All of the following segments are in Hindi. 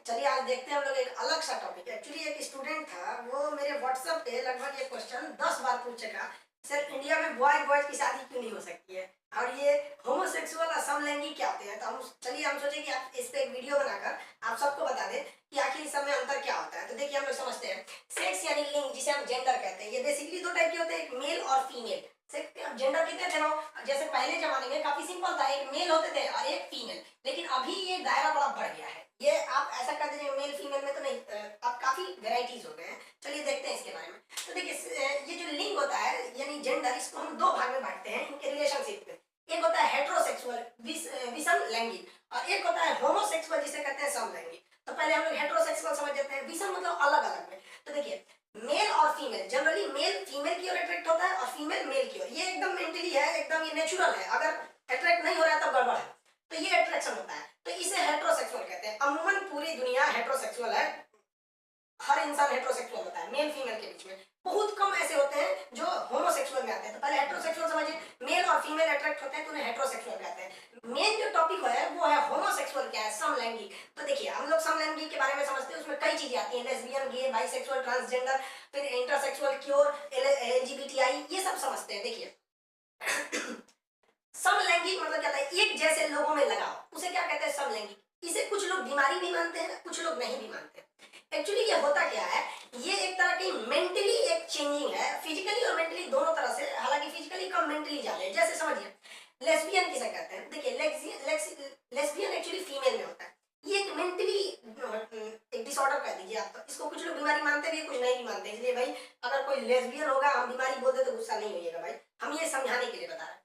चलिए आज देखते हैं हम लोग एक अलग सा टॉपिक। एक्चुअली एक स्टूडेंट था, वो मेरे व्हाट्सएप पे लगभग ये क्वेश्चन 10 बार पूछ चुका, सर इंडिया में बॉयज बॉयज की शादी क्यों नहीं हो सकती है और ये होमोसेक्सुअल और समलैंगिक क्या होते हैं। तो हम सोचे कि आप इस पे एक वीडियो बनाकर आप सबको बता दें कि आखिर इस सब में अंतर क्या होता है। तो देखिए हम लोग समझते हैं सेक्स यानी लिंग, जिसे हम जेंडर कहते हैं, ये बेसिकली दो टाइप के होते हैं, एक मेल और फीमेल। जेंडर कितने थे ना, जैसे पहले जमाने में काफी सिंपल था, एक मेल होते थे और एक फीमेल, लेकिन अभी ये दायरा बड़ा बढ़ गया है। ये आप ऐसा कर दीजिए मेल फीमेल में तो नहीं, अब काफी वेराइटीज हो गए हैं। चलिए देखते हैं इसके बारे में। तो देखिए ये जो लिंग होता है यानी जेंडर, इसको हम दो भाग में बांटते हैं इनके रिलेशनशिप में। एक होता है हेट्रोसेक्सुअल विषम लैंगिक, और एक होता है होमोसेक्सुअल जिसे कहते हैं समलैंगिक। तो पहले हम लोग हेट्रोसेक्सुअल समझ लेते हैं, विषम मतलब अलग अलग में। तो देखिए मेल और फीमेल, जनरली मेल फीमेल की ओर अट्रैक्ट होता है और फीमेल मेल की ओर। ये एकदम मेंटली है, एकदम ये नेचुरल है। अगर अट्रैक्ट नहीं हो रहा है तब गड़बड़ है, तो ये अट्रैक्शन होता है, तो इसे हेट्रोसेक्सुअल कहते हैं। अमूमन पूरी दुनिया हेट्रोसेक्सुअल है, हर इंसान हेट्रोसेक्सुअल होता है मेल फीमेल के बीच में। बहुत कम ऐसे होते हैं जो होमोसेक्सुअल में आते हैं। तो पहले हेट्रोसेक्सुअल समझिए, मेल और फीमेल अट्रैक्ट होते हैं तो उन्हें हेट्रोसेक्सुअल कहते हैं। मेन जो टॉपिक है वो है होमोसेक्सुअल, क्या है, समलैंगिक। तो देखिए हम लोग समलैंगिक के बारे में समझते हैं, उसमें कई चीजें आती हैं, लेस्बियन, गे, बाइसेक्सुअल, ट्रांसजेंडर, फिर इंटरसेक्सुअल, क्योर, एलजीबीटीआई, ये सब समझते हैं। देखिए समलैंगिक मतलब क्या होता है, एक जैसे लोगों में लगाव, उसे क्या कहते हैं, समलैंगिक। इसे कुछ लोग बीमारी भी मानते हैं, कुछ लोग नहीं भी मानते। एक्चुअली ये होता क्या है, ये एक तरह की मेंटली एक चेंजिंग है, फिजिकली और मेंटली दोनों तरह से, हालांकि फिजिकली कम मेंटली ज्यादा है। जैसे समझिए लेस्बियन किसे कहते हैं। देखिए लेस्बियन एक्चुअली फीमेल में होता है, ये एक मेंटली एक डिसऑर्डर कह दीजिए आप। तो इसको कुछ लोग बीमारी मानते भी, कुछ नहीं भी मानते। इसलिए भाई अगर कोई लेस्बियन होगा हम बीमारी बोलते तो गुस्सा नहीं होइएगा भाई, हम ये समझाने के लिए बता रहे हैं।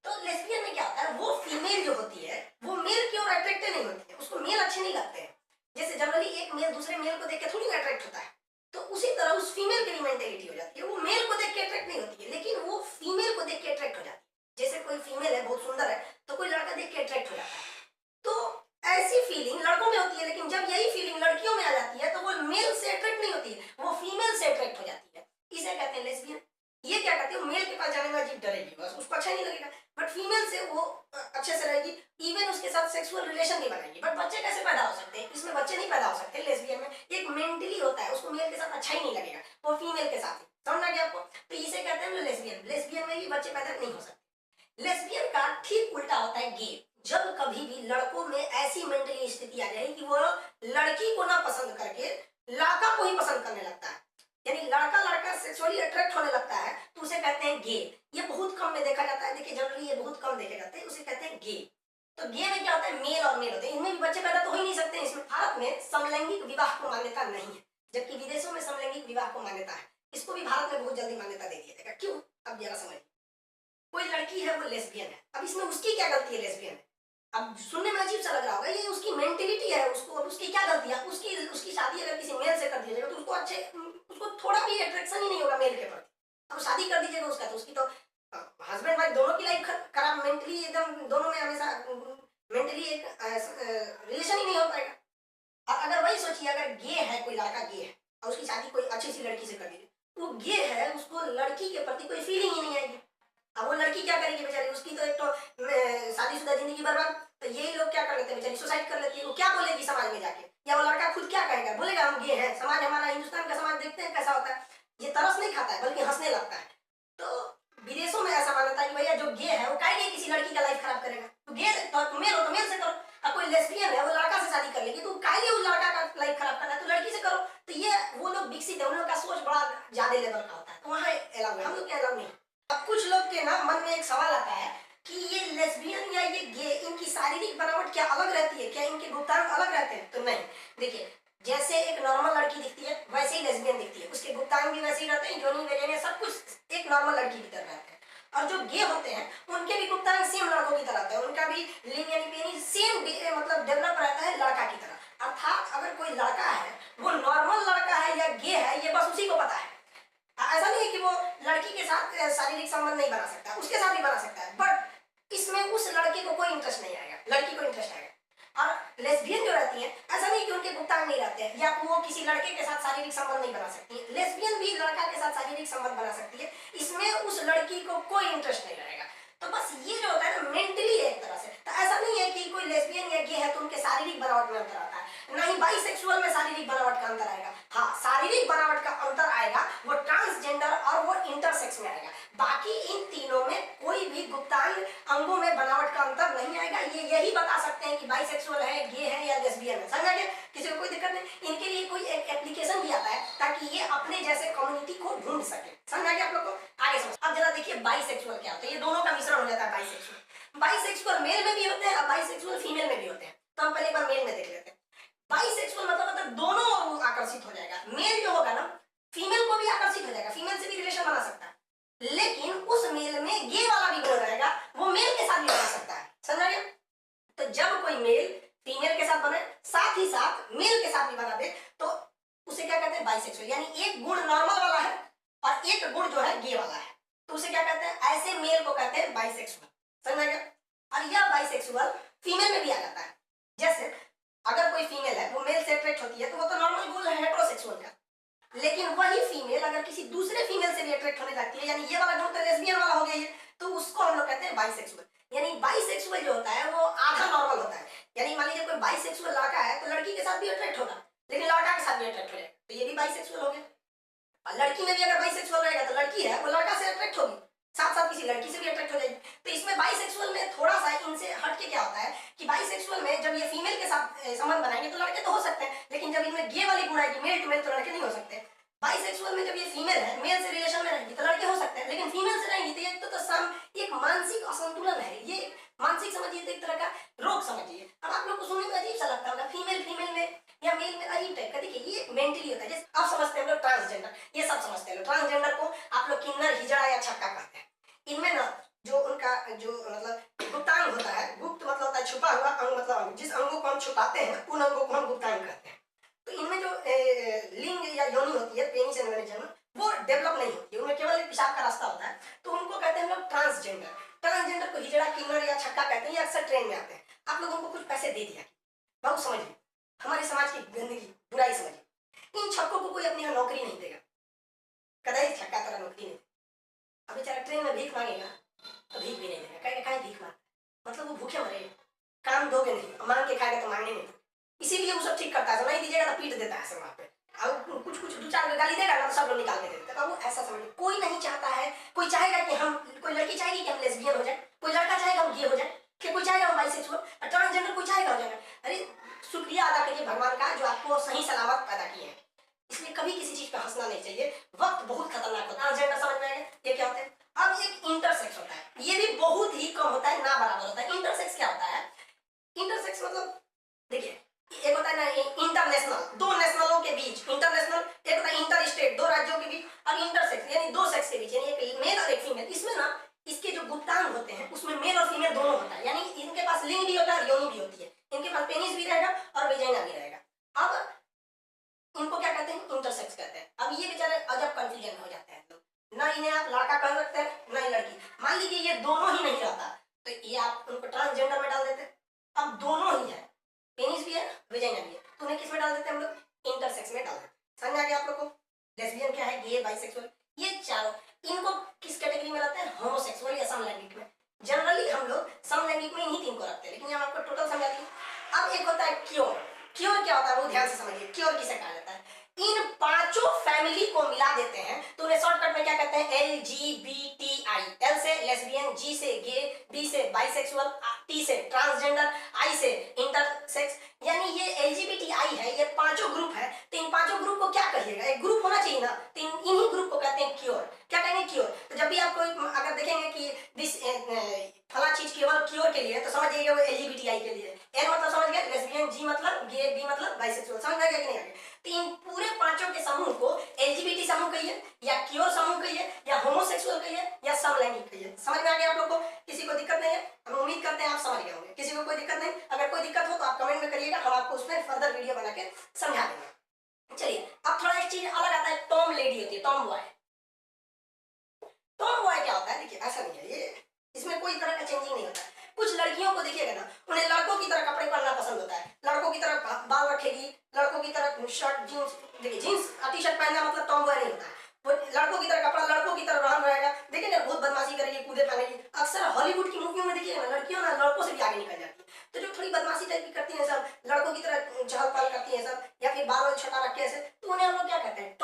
तो लेस्बियन में क्या होता है, वो फीमेल जो होती है वो मेल की ओर अट्रैक्टेड नहीं होती है, उसको मेल अच्छे नहीं लगते हैं। जैसे जनरली एक मेल दूसरे मेल को देख के थोड़ी ना अट्रैक्ट होता है, तो उसी तरह उस फीमेल की भी मेंटेलिटी हो जाती है, वो मेल को देख के अट्रैक्ट नहीं होती है, लेकिन वो फीमेल को देख के अट्रैक्ट हो जाती है। जैसे कोई फीमेल है बहुत सुंदर है तो कोई लड़का देख के अट्रैक्ट हो जाता है, तो ऐसी फीलिंग लड़कों में होती है। लेकिन जब यही फीलिंग लड़कियों में आ जाती है तो वो मेल से अट्रैक्ट नहीं होती है, वो फीमेल से अट्रैक्ट हो जाती है। इसे कहते हैं लेस्बियन। ये क्या करती है, मेल के पास जाने में अजीब डरेगी, बस उसको अच्छा नहीं लगेगा, बट फीमेल से वो अच्छे से रहेगी, इवन उसके साथ सेक्सुअल रिलेशन नहीं बनाएगी। बट बच्चे कैसे पैदा हो सकते हैं, इसमें बच्चे नहीं पैदा हो सकते लेस्बियन में। एक मेंटली होता है, उसको मेल के साथ अच्छा ही नहीं लगेगा, वो फीमेल के साथ ही, समझना क्या आपको। तो इसे कहते हैं लेस्बियन। लेस्बियन में भी बच्चे पैदा नहीं हो सकते। लेस्बियन का ठीक उल्टा होता है गे। जब कभी भी लड़कों में ऐसी मेंटली स्थिति आ जाए कि वो लड़की को ना पसंद करके लड़का को ही पसंद करने लगता है, यानी लड़का लड़का सेक्सुअली अट्रैक्ट होने लगता है, तो उसे कहते हैं गे। ये बहुत कम में देखा जाता है, देखिए जनरली ये बहुत कम देखे जाते हैं, उसे कहते हैं गे। तो गे में क्या होता है, मेल और मेल होते हैं, इनमें भी बच्चे पैदा तो हो ही नहीं सकते। इसमें भारत में समलैंगिक विवाह को मान्यता नहीं है, जबकि विदेशों में समलैंगिक विवाह को मान्यता है। इसको भी भारत में बहुत जल्दी मान्यता दे दिया जाएगा। क्यों, अब जरा समझिए। कोई लड़की है वो लेस्बियन है, अब इसमें उसकी क्या गलती है, लेस्बियन है। अब सुनने में अजीब सा लग रहा होगा, ये उसकी मेंटेलिटी है, उसको उसकी क्या गलती है। उसकी शादी अगर किसी मेल से कर दी जाएगा तो उसको थोड़ा भी अट्रैक्शन ही नहीं होगा मेल के प्रति। अब शादी कर दीजिएगा उसका, तो उसकी तो हस्बैंड वाइफ दोनों की लाइफ खराब, मेंटली एकदम दोनों में हमेशा मेंटली एक रिलेशन ही नहीं हो पाएगा। अब अगर वही सोचिए, अगर गे है, कोई लड़का गे है और उसकी शादी कोई अच्छी सी लड़की से कर दीजिए, वो गे है, उसको लड़की के प्रति कोई फीलिंग ही नहीं आएगी। अब वो लड़की क्या करेगी बेचारी, उसकी तो एक तो शादीशुदा जिंदगी बर्बाद। तो यही लोग क्या कर लेते हैं, बेचारी सुसाइड कर लेती है। वो क्या बोलेगी समाज में जाके, या वो लड़का खुद क्या कहेगा, बोलेगा हम गे हैं। समाज, हमारा हिंदुस्तान का समाज देखते हैं कैसा होता है, ये तरस नहीं खाता है बल्कि हंसने लगता है। तो विदेशों में ऐसा मान्यता है कि भैया जो गे है वो काहे किसी लड़की का लाइफ खराब करेगा, तो गे तो मेल हो तो मेल से करो। अब कोई लेस्बियन है वो लड़का से शादी कर लेगी, तो काहे उस लड़का का लाइफ खराब करना है, तो लड़की से करो। तो ये वो लोग विकसित है, उन लोग का सोच बड़ा ज्यादा लेवल का होता है, तो वहाँ अलाउ है, हम लोग के अलाउ नहीं। अब कुछ लोग के ना मन में एक सवाल आता है कि ये लेस्बियन या ये गे, इनकी शारीरिक बनावट क्या अलग रहती है, क्या इनके गुप्तांग अलग रहते हैं। तो नहीं, देखिए जैसे एक नॉर्मल लड़की दिखती है वैसे ही लेस्बियन दिखती है, उसके गुप्तांग भी वैसे ही रहते हैं, योनि वगैरह सब कुछ एक नॉर्मल लड़की की तरह रहते हैं। और जो गे होते हैं उनके भी गुप्तांग सेम लड़कों की तरह रहते हैं, उनका भी लिंग यानी पेनिस सेम मतलब डेवलप रहता है लड़का की तरह। अर्थात अगर कोई लड़का है वो नॉर्मल लड़का है या गे है, ये बस उसी को पता है। ऐसा नहीं है कि वो लड़की के साथ शारीरिक संबंध नहीं बना सकता, उसके साथ भी बना सकता है, बट इसमें उस लड़के को कोई इंटरेस्ट नहीं आएगा, लड़की को इंटरेस्ट आएगा। और लेस्बियन जो रहती है, ऐसा नहीं कि उनके गुप्तांग नहीं रहते हैं या वो किसी लड़के के साथ शारीरिक संबंध नहीं बना सकती है, लेस्बियन भी लड़का के साथ शारीरिक संबंध बना सकती है, इसमें उस लड़की को कोई इंटरेस्ट नहीं रहेगा। तो बस ये जो होता है ना मेंटली एक तरह से, तो ऐसा नहीं है कि कोई लेस्बियन या गे है तो उनके शारीरिक बनावट में अंतर आता है, ना ही बाइसेक्सुअल ढूंढ सके। समझ आ गया आप लोग को? आगे समझ। अब जरा देखिए बाइसेक्सुअल क्या होता है। ये दोनों का मिश्रण हो जाता है बाइसेक्सुअल। बाइसेक्सुअल मेल में भी होते हैं और बाइसेक्सुअल फीमेल में भी होते हैं। तो हम पहले एक बार मेल में देख लेते हैं। बाइसेक्सुअल मतलब दोनों ओर आकर्षित हो जाएगा। मेल जो होगा ना फीमेल को भी आकर्षित हो जाएगा, फीमेल से भी रिलेशन बना सकता है, लेकिन उस मेल में गे वाला भी गुण रहेगा, वो मेल के साथ भी बना सकता है। समझ गया? तो जब कोई मेल फीमेल के साथ बने साथ ही साथ मेल के साथ भी बना दे तो उसे क्या कहते हैं? बाइसेक्सुअल। यानी एक गुण नॉर्मल वाला है और एक गुण जो है गे वाला है, तो उसे क्या कहते हैं? ऐसे मेल को कहते हैं बाइसेक्सुअल। समझ गया? और यह बाइसेक्सुअल फीमेल में भी आ जाता है। जैसे अगर कोई फीमेल है वो मेल से अट्रैक्ट होती है तो वो तो नॉर्मल गुण है हेटेरोसेक्सुअल का, लेकिन वही फीमेल अगर किसी दूसरे फीमेल से भी अट्रैक्ट होने लगती है, यानी ये वाला गुण तो लेस्बियन वाला हो गया है, तो उसको हम लोग कहते हैं बाइसेक्सुअल। यानी बाइसेक्सुअल जो होता है वो आधा नॉर्मल होता है। यानी मान लीजिए कोई बाइसेक्सुअल लड़का है तो लड़की के साथ भी अट्रैक्ट होगा, लेकिन लड़का के साथ भी अट्रैक्ट हो जाएगा, तो ये भी बाइसेक्सुअल हो गया। और लड़की में भी अगर बाइसेक्सुअल रहेगा तो लड़की है वो लड़का से अट्रैक्ट होगी, साथ साथ किसी लड़की से भी अट्रैक्ट हो जाएगी। तो इसमें बाइसेक्सुअल में थोड़ा सा इनसे हटके क्या होता है कि बाइसेक्सुअल में जब ये फीमेल के साथ संबंध बनाएंगे तो लड़के तो हो सकते हैं, लेकिन जब इनमें गे वाली गुण आएगी मेल टू मेल तो लड़के नहीं हो सकते। बाइसेक्सुअल में जब ये फीमेल है मेल से रिलेशन में रहेगी तो लड़के हो सकते हैं, लेकिन फीमेल से रहेंगी तो ये एक मानसिक असंतुलन है, ये मानसिक समझिए तो एक तरह का रोग समझिए। अब आप लोग को सुनने में अजीब सा लगता होगा फीमेल फीमेल में या मेल में अजीब टाइप का। देखिए ये मेंटली होता है। जैसे आप समझते हैं लोग ट्रांसजेंडर, ये सब समझते हैं लोग ट्रांसजेंडर को आप लोग किन्नर हिजड़ा या छक्का कहते हैं। इनमें ना जो उनका जो मतलब गुप्तांग होता है, गुप्त मतलब होता है छुपा हुआ, अंग मतलब जिस अंगों को हम छुपाते हैं उन अंगों को हम गुप्तांग कहते हैं। तो इनमें जो लिंग या योनि होती है पेनिस एंड वेजिना वो डेवलप नहीं होती है, उनमें केवल एक पेशाब का रास्ता होता है, तो उनको कहते हैं हम लोग ट्रांसजेंडर। ट्रांसजेंडर को हिजड़ा किन्नर या छक्का कहते हैं, ये अक्सर ट्रेन में आते हैं। आप लोगों को कुछ पैसे दे दिया बहुत समझिए, हमारे समाज की गंदगी बुराई समझिए, इन छक्कों को कोई अपनी यहाँ नौकरी नहीं देगा, कदाई छक्का तरह नौकरी नहीं देगा। अब बेचारा ट्रेन में भीख मांगेगा तो भीख भी नहीं देगा, कहेगा काहे भीख मांगता, मतलब वो भूखे मरे, काम दोगे नहीं, मांग के खाएगा तो मांगने नहीं, इसीलिए वो सब ठीक करता है, नहीं दीजिएगा तो पीट देता है सब वहाँ पे। अब कुछ कुछ दो चार गाली देगा ना तो सब लोग निकाल के दे देते हैं। वो ऐसा समझ कोई नहीं चाहता है, कोई चाहेगा कि हम, कोई लड़की चाहेगी कि हम लेस्बियन हो जाए, कोई लड़का चाहेगा हम गे हो जाए, कि कोई चाहेगा हम बाइसेक्सुअल, ट्रांसजेंडर कोई चाहेगा हो जाएगा। अरे शुक्रिया अदा करिए भगवान का जो आपको सही सलामत पैदा किए हैं, इसलिए कभी किसी चीज पे हंसना नहीं चाहिए, वक्त बहुत खतरनाक होता है। ट्रांसजेंडर समझ में आएगा ये क्या होता है। अब एक इंटरसेक्स होता है, ये भी बहुत ही कम होता है, ना बराबर होता है। इंटरसेक्स क्या होता है? इंटरसेक्स मतलब देखिए एक होता है ना इंटरनेशनल, दो नेशनलों के बीच इंटरनेशनल, एक होता है इंटर स्टेट, दो राज्यों के बीच, और इंटरसेक्स यानी दो सेक्स के बीच, यानी एक मेल और एक फीमेल। इसमें ना इसके जो गुप्तांग होते हैं उसमें मेल और फीमेल दोनों होता है, यानी इनके पास लिंग भी होता है और योनि भी होती है, इनके पास पेनिस भी रहेगा और वेजाइना भी रहेगा। अब इनको क्या कहते हैं? इंटरसेक्स कहते हैं। अब ये बेचारे अजब कंफ्यूजन हो जाते हैं लोग, ना इन्हें आप लड़का कह सकते हैं ना ही लड़की। मान लीजिए ये दोनों ही नहीं रहता तो ये आप उनको ट्रांसजेंडर में डाल देते। अब दोनों ही है, पेनिस भी है वेजाइना भी है, तो उन्हें किस में डाल देते हैं हम लोग? इंटरसेक्स में डाल देते हैं। समझ आ गया आप लोग को? लेस्बियन क्या है, गे, बाइसेक्सुअल, ये चारों इनको किस कैटेगरी में रहते हैं? होमोसेक्सुअल या समलैंगिक में। जनरली हम लोग समलैंगिक में इन्हीं तीन को रखते हैं, लेकिन यहाँ आपको टोटल समझा दिया। अब एक होता है क्योर। क्योर क्या होता है वो ध्यान से समझिए। क्योर किसे कहा जाता है? इन पांचों फैमिली को मिला देते हैं तो उन्हें शॉर्टकट में क्या कहते हैं? LGBTI। L से लेस्बियन, G से गे, B से बाइसेक्सुअल, T से ट्रांसजेंडर, I से इंटरसेक्स। यानी ये LGBTI है, ये पांचों ग्रुप है, तो इन पांचों ग्रुप को क्या कहिएगा? एक ग्रुप होना चाहिए ना, तो इन्हीं ग्रुप को कहते हैं क्योर। क्या कहेंगे? क्योर। तो जब भी आपको अगर देखेंगे कि दिस फला चीज केवल क्योर के लिए, तो समझिएगा वो LGBTI के लिए। L मतलब समझ गए लेस्बियन, G मतलब गे, B मतलब बाइसेक्सुअल। समझ गए कि नहीं आगे? तो इन पूरे पांचों के समूह को LGBT समूह कहिए, या क्योर समूह कहिए, या होमोसेक्सुअल कहिए, या समलैंगिक कहिए। समझ में आ गया आप लोग को? किसी को दिक्कत नहीं है? हम उम्मीद करते हैं आप समझ गए होंगे। किसी को कोई दिक्कत नहीं? अगर कोई दिक्कत हो तो आप कमेंट में करिएगा, हम आपको उसमें फर्दर वीडियो बना के समझा देंगे। चलिए अब थोड़ा एक चीज अलग आता है, टॉम लेडी होती है, टॉम बॉय। टॉम बॉय क्या होता है? देखिए ऐसा नहीं है, ये इसमें कोई तरह का चेंजिंग नहीं होता है। कुछ लड़कियों को देखिएगा ना, उन्हें लड़कों की तरह कपड़े पहनना पसंद होता है, लड़कों की तरह बाल रखेगी, लड़कों की तरह शर्ट जीन्स, देखिए जीन्स टी शर्ट पहनना मतलब टॉम बॉय नहीं होता है। वो लड़कों की तरह कपड़ा, लड़कों की तरह रहन रहेगा, देखिए ना बहुत बदमाशी करेगी, कूदे पहनेगी। अक्सर हॉलीवुड की मूवियों में देखिए ना लड़कियों ना लड़कों से भी आगे निकल जाती है, तो जो थोड़ी बदमाशी टाइप की करती है सब, लड़कों की तरह चहल पहल करती है सब, या फिर बाल वाल छटा रखे ऐसे, तो उन्हें हम लोग क्या कहते हैं?